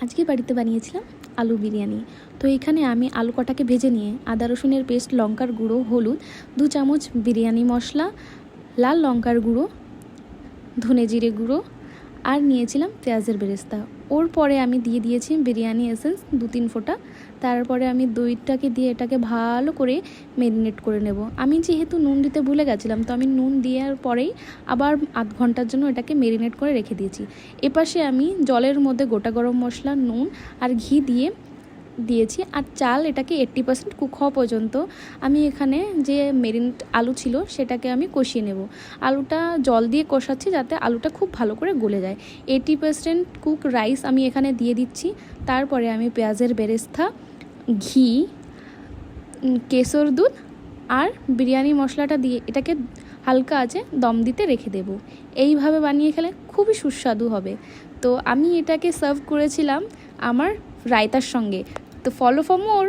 আজকে বাড়িতে বানিয়েছিলাম আলু বিরিয়ানি। তো এখানে আমি আলু কটাকে ভেজে নিয়ে আদা রসুনের পেস্ট, লঙ্কার গুঁড়ো, হলুদ, 2 চামচ বিরিয়ানি মশলা, লাল লঙ্কার গুঁড়ো, ধনে জিরে গুঁড়ো আর নিয়েছিলাম পেঁয়াজের বেরেস্তা। ওর পরে আমি দিয়ে দিয়েছি বিরিয়ানি এসেন্স 2-3 ফোঁটা। তারপরে আমি দইটাকে দিয়ে এটাকে ভালো করে ম্যারিনেট করে নেব। আমি যেহেতু নুন দিতে ভুলে গেছিলাম, তো আমি নুন দেওয়ার পরেই আবার আধ ঘন্টার জন্য এটাকে ম্যারিনেট করে রেখে দিয়েছি। এপাশে আমি জলের মধ্যে গোটা গরম মশলা, নুন আর ঘি দিয়েছি আর চাল এটাকে 80% কুক হওয়া পর্যন্ত আমি এখানে যে মেরিনেট আলু ছিল সেটাকে আমি কষিয়ে নেব। আলুটা জল দিয়ে কষাচ্ছি যাতে আলুটা খুব ভালো করে গলে যায়। 80% কুক রাইস আমি এখানে দিয়ে দিচ্ছি। তারপরে আমি পেঁয়াজের বেরেস্তা, ঘি, কেশর দুধ আর বিরিয়ানি মশলাটা দিয়ে এটাকে হালকা আছে দম দিতে রেখে দেব। এইভাবে বানিয়ে খেলে খুবই সুস্বাদু হবে। তো আমি এটাকে সার্ভ করেছিলাম আমার রায়তার সঙ্গে। তো ফলো ফর মোর।